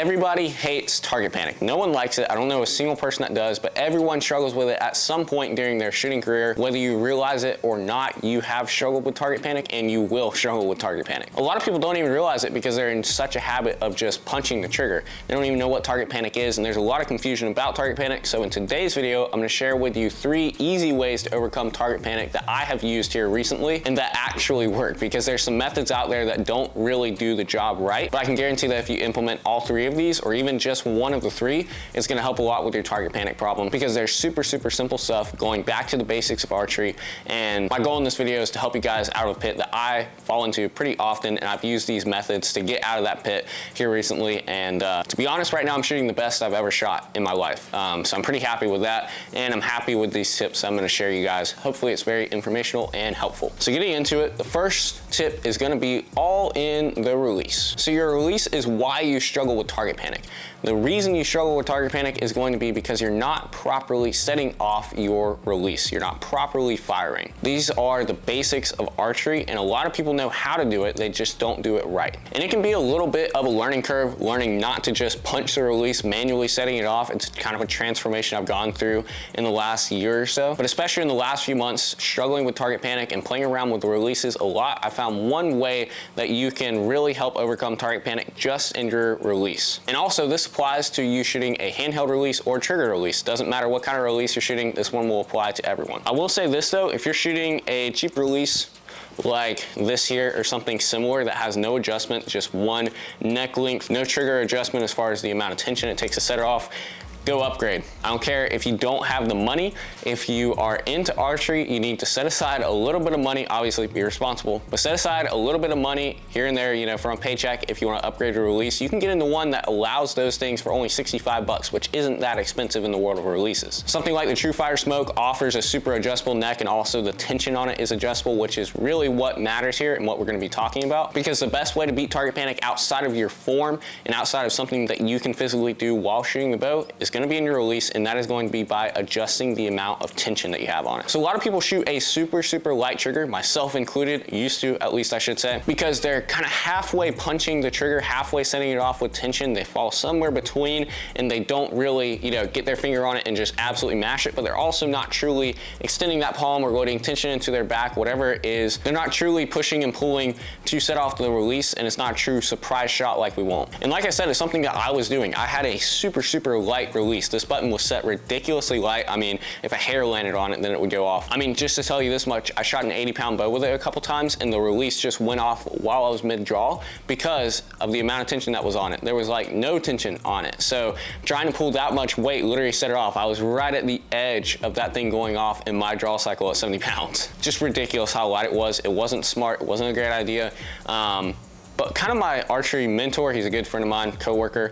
Everybody hates target panic. No one likes it. I don't know a single person that does, but everyone struggles with it at some point during their shooting career. Whether you realize it or not, you have struggled with target panic and you will struggle with target panic. A lot of people don't even realize it because they're in such a habit of just punching the trigger. They don't even know what target panic is, and there's a lot of confusion about target panic. So in today's video, I'm gonna share with you 3 easy ways to overcome target panic that I have used here recently and that actually work, because there's some methods out there that don't really do the job right. But I can guarantee that if you implement all 3 of these, or even just one of the 3, it's gonna help a lot with your target panic problem, because they're super simple stuff going back to the basics of archery. And my goal in this video is to help you guys out of a pit that I fall into pretty often, and I've used these methods to get out of that pit here recently. And to be honest, right now I'm shooting the best I've ever shot in my life. So I'm pretty happy with that, and I'm happy with these tips I'm gonna share you guys. Hopefully it's very informational and helpful. So getting into it, the first tip is gonna be all in the release. So your release is why you struggle with target panic. The reason you struggle with target panic is going to be because you're not properly setting off your release. You're not properly firing. These are the basics of archery, and a lot of people know how to do it, they just don't do it right. And it can be a little bit of a learning curve, learning not to just punch the release, manually setting it off. It's kind of a transformation I've gone through in the last year or so. But especially in the last few months, struggling with target panic and playing around with the releases a lot, I found one way that you can really help overcome target panic just in your release. And also this applies to you shooting a handheld release or trigger release. Doesn't matter what kind of release you're shooting, this one will apply to everyone. I will say this though, if you're shooting a cheap release like this here or something similar that has no adjustment, just one neck length, no trigger adjustment as far as the amount of tension it takes to set it off, go upgrade. I don't care if you don't have the money. If you are into archery, you need to set aside a little bit of money, obviously be responsible, but set aside a little bit of money here and there, you know, from a paycheck. If you want to upgrade your release, you can get into one that allows those things for only 65 bucks, which isn't that expensive in the world of releases. Something like the TrueFire Smoke offers a super adjustable neck, and also the tension on it is adjustable, which is really what matters here and what we're going to be talking about, because the best way to beat target panic outside of your form and outside of something that you can physically do while shooting the bow is going to be in your release, and that is going to be by adjusting the amount of tension that you have on it. So a lot of people shoot a super light trigger, myself included, used to at least I should say, because they're kind of halfway punching the trigger, halfway setting it off with tension. They fall somewhere between, and they don't really, you know, get their finger on it and just absolutely mash it, but they're also not truly extending that palm or loading tension into their back, whatever it is. They're not truly pushing and pulling to set off the release, and it's not a true surprise shot like we want. And like I said, it's something that I was doing. I had a super light release. This button was set ridiculously light. I mean, if a hair landed on it, then it would go off. I mean, just to tell you this much, I shot an 80-pound bow with it a couple times, and the release just went off while I was mid-draw because of the amount of tension that was on it. There was like no tension on it. So trying to pull that much weight literally set it off. I was right at the edge of that thing going off in my draw cycle at 70 pounds. Just ridiculous how light it was. It wasn't smart. It wasn't a great idea. But kind of my archery mentor, he's a good friend of mine, co-worker,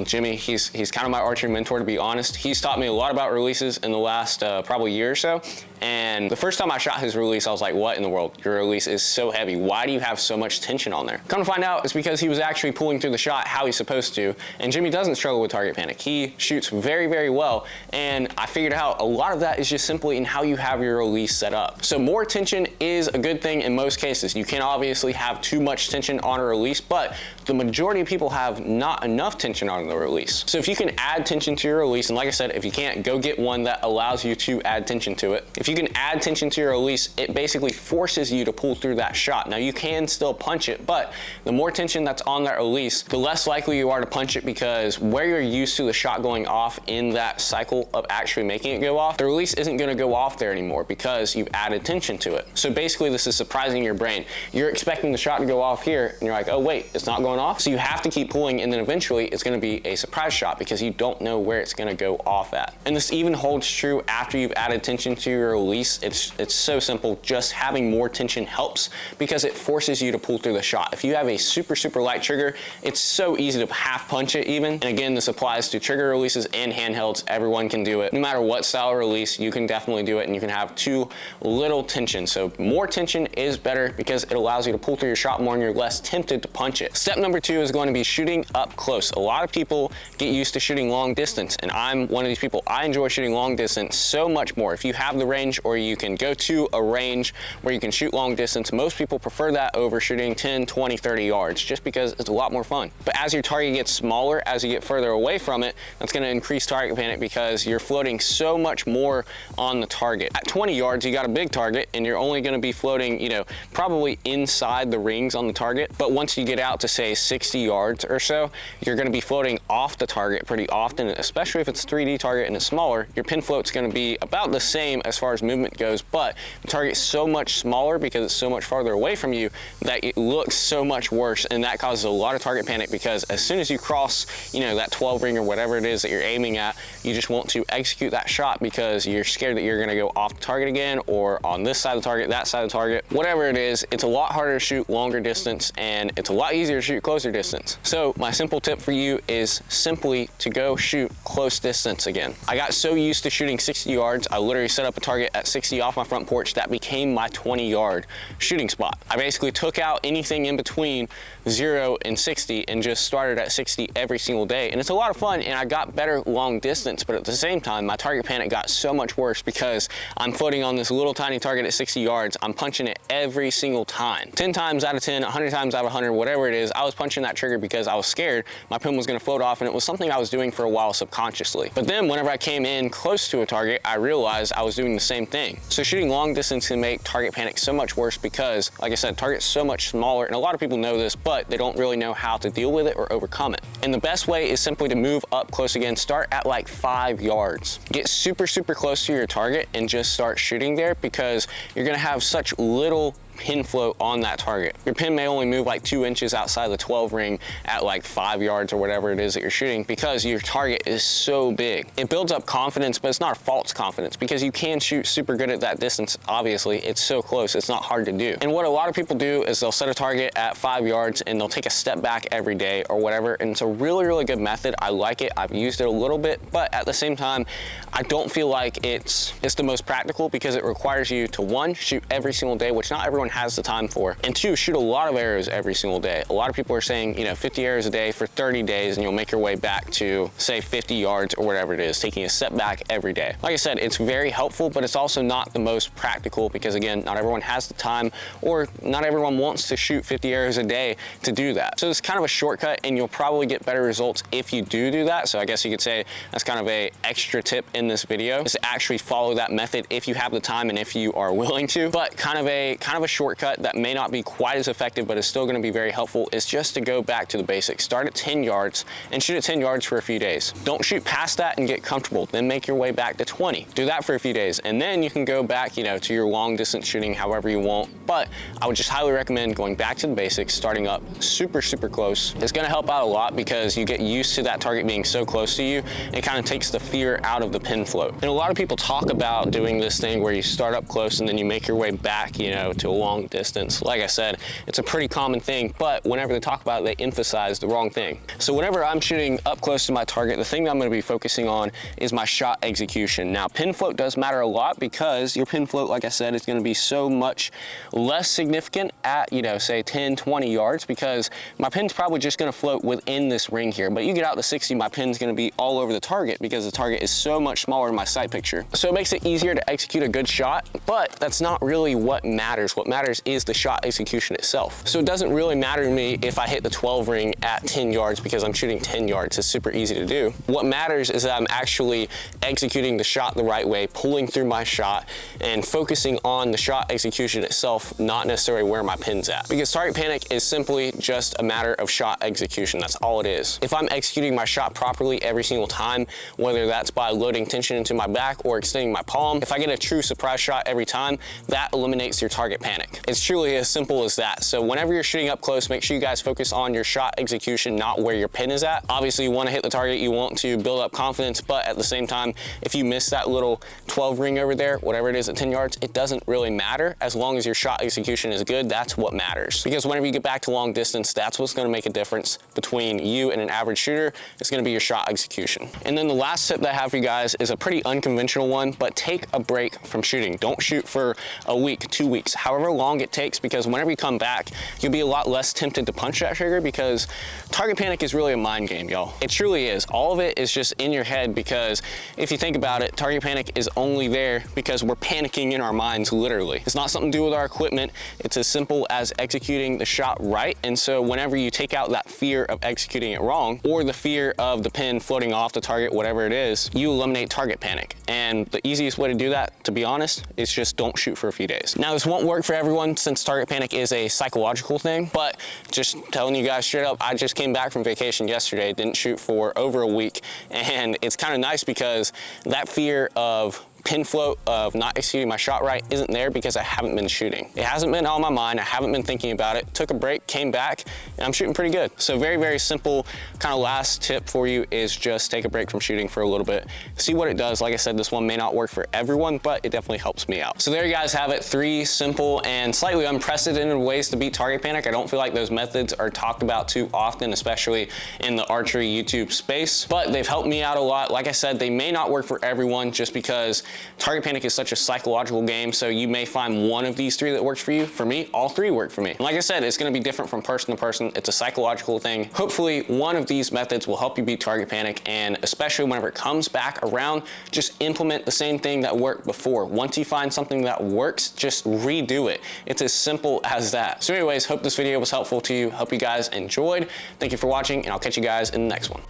Jimmy, he's kind of my archery mentor, to be honest. He's taught me a lot about releases in the last probably year or so. And the first time I shot his release, I was like, what in the world? Your release is so heavy. Why do you have so much tension on there? Come to find out, it's because he was actually pulling through the shot how he's supposed to. And Jimmy doesn't struggle with target panic. He shoots very well. And I figured out a lot of that is just simply in how you have your release set up. So more tension is a good thing in most cases. You can obviously have too much tension on a release, but the majority of people have not enough tension on the release. So if you can add tension to your release, and like I said, if you can't, go get one that allows you to add tension to it. If you can add tension to your release, it basically forces you to pull through that shot. Now you can still punch it, but the more tension that's on that release, the less likely you are to punch it, because where you're used to the shot going off in that cycle of actually making it go off, the release isn't gonna go off there anymore because you've added tension to it. So basically this is surprising your brain. You're expecting the shot to go off here, and you're like, oh wait, it's not going off. So you have to keep pulling, and then eventually it's gonna be a surprise shot because you don't know where it's gonna go off at. And this even holds true after you've added tension to your release. It's so simple. Just having more tension helps because it forces you to pull through the shot. If you have a super light trigger, it's so easy to half punch it even. And again, this applies to trigger releases and handhelds. Everyone can do it. No matter what style of release, you can definitely do it, and you can have too little tension. So more tension is better because it allows you to pull through your shot more and you're less tempted to punch it. Step number 2 is going to be shooting up close. A lot of people get used to shooting long distance, and I'm one of these people. I enjoy shooting long distance so much more. If you have the range range, or you can go to a range where you can shoot long distance. Most people prefer that over shooting 10, 20, 30 yards, just because it's a lot more fun. But as your target gets smaller, as you get further away from it, that's going to increase target panic because you're floating so much more on the target. At 20 yards, you got a big target and you're only going to be floating, you know, probably inside the rings on the target. But once you get out to say 60 yards or so, you're going to be floating off the target pretty often, especially if it's a 3D target and it's smaller. Your pin float's going to be about the same as far as movement goes, but the target's so much smaller because it's so much farther away from you that it looks so much worse, and that causes a lot of target panic because as soon as you cross, you know, that 12 ring or whatever it is that you're aiming at, you just want to execute that shot because you're scared that you're going to go off the target again, or on this side of the target, that side of the target, whatever it is. It's a lot harder to shoot longer distance and it's a lot easier to shoot closer distance. So my simple tip for you is simply to go shoot close distance again. I got so used to shooting 60 yards, I literally set up a target at 60 off my front porch. That became my 20-yard shooting spot. I basically took out anything in between 0 and 60 and just started at 60 every single day. And it's a lot of fun, and I got better long distance, but at the same time, my target panic got so much worse because I'm floating on this little tiny target at 60 yards. I'm punching it every single time. 10 times out of 10, 100 times out of 100, whatever it is, I was punching that trigger because I was scared my pin was gonna float off, and it was something I was doing for a while subconsciously. But then whenever I came in close to a target, I realized I was doing the same thing. So shooting long distance can make target panic so much worse because, like I said, target's so much smaller, and a lot of people know this, but they don't really know how to deal with it or overcome it. And the best way is simply to move up close again. Start at like 5 yards. Get super, super close to your target and just start shooting there because you're gonna have such little pin float on that target. Your pin may only move like 2 inches outside the 12 ring at like 5 yards or whatever it is that you're shooting because your target is so big. It builds up confidence, but it's not a false confidence because you can shoot super good at that distance. Obviously, it's so close, it's not hard to do. And what a lot of people do is they'll set a target at 5 yards and they'll take a step back every day or whatever. And it's a really, really good method. I like it. I've used it a little bit, but at the same time, I don't feel like it's the most practical because it requires you to, 1, shoot every single day, which not everyone has the time for, and 2, shoot a lot of arrows every single day. A lot of people are saying, you know, 50 arrows a day for 30 days and you'll make your way back to say 50 yards or whatever it is, taking a step back every day. Like I said, it's very helpful, but it's also not the most practical because again, not everyone has the time or not everyone wants to shoot 50 arrows a day to do that. So it's kind of a shortcut and you'll probably get better results if you do that. So I guess you could say that's kind of a extra tip in this video, is to actually follow that method if you have the time and if you are willing to. But kind of a shortcut that may not be quite as effective but is still going to be very helpful is just to go back to the basics. Start at 10 yards and shoot at 10 yards for a few days. Don't shoot past that and get comfortable. Then make your way back to 20. Do that for a few days and then you can go back, you know, to your long distance shooting however you want. But I would just highly recommend going back to the basics, starting up super, super close. It's going to help out a lot because you get used to that target being so close to you. It kind of takes the fear out of the pin float. And a lot of people talk about doing this thing where you start up close and then you make your way back, you know, to a long distance. Like I said, it's a pretty common thing, but whenever they talk about it, they emphasize the wrong thing. So whenever I'm shooting up close to my target, the thing that I'm going to be focusing on is my shot execution. Now, pin float does matter a lot because your pin float, like I said, is going to be so much less significant at, you know, say 10, 20 yards because my pin's probably just going to float within this ring here. But you get out to 60, my pin's going to be all over the target because the target is so much smaller in my sight picture. So it makes it easier to execute a good shot, but that's not really what matters. What matters is the shot execution itself. So it doesn't really matter to me if I hit the 12 ring at 10 yards because I'm shooting 10 yards. It's super easy to do. What matters is that I'm actually executing the shot the right way, pulling through my shot and focusing on the shot execution itself, not necessarily where my pin's at. Because target panic is simply just a matter of shot execution. That's all it is. If I'm executing my shot properly every single time, whether that's by loading tension into my back or extending my palm, if I get a true surprise shot every time, that eliminates your target panic. It's truly as simple as that. So whenever you're shooting up close, make sure you guys focus on your shot execution, not where your pin is at. Obviously, you want to hit the target, you want to build up confidence, but at the same time, if you miss that little 12 ring over there, whatever it is at 10 yards, it doesn't really matter. As long as your shot execution is good, that's what matters. Because whenever you get back to long distance, that's what's going to make a difference between you and an average shooter. It's going to be your shot execution. And then the last tip that I have for you guys is a pretty unconventional one, but take a break from shooting. Don't shoot for a week, 2 weeks, however however long it takes, because whenever you come back, you'll be a lot less tempted to punch that trigger, because target panic is really a mind game, y'all. It truly is. All of it is just in your head, because if you think about it, target panic is only there because we're panicking in our minds, literally. It's not something to do with our equipment. It's as simple as executing the shot right. And so whenever you take out that fear of executing it wrong, or the fear of the pin floating off the target, whatever it is, you eliminate target panic. And the easiest way to do that, to be honest, is just don't shoot for a few days. Now, this won't work for everyone since target panic is a psychological thing, but just telling you guys straight up, I just came back from vacation yesterday, didn't shoot for over a week, and it's kind of nice because that fear of pin float, of not executing my shot right, isn't there because I haven't been shooting. It hasn't been on my mind. I haven't been thinking about it. Took a break, came back, and I'm shooting pretty good. So very, very simple kind of last tip for you is just take a break from shooting for a little bit. See what it does. Like I said, this one may not work for everyone, but it definitely helps me out. So there you guys have it. 3 simple and slightly unprecedented ways to beat target panic. I don't feel like those methods are talked about too often, especially in the archery YouTube space, but they've helped me out a lot. Like I said, they may not work for everyone just because target panic is such a psychological game, so you may find one of these 3 that works for you. For me, all 3 work for me. And like I said, it's gonna be different from person to person. It's a psychological thing. Hopefully, one of these methods will help you beat target panic, and especially whenever it comes back around, just implement the same thing that worked before. Once you find something that works, just redo it. It's as simple as that. So anyways, hope this video was helpful to you. Hope you guys enjoyed. Thank you for watching, and I'll catch you guys in the next one.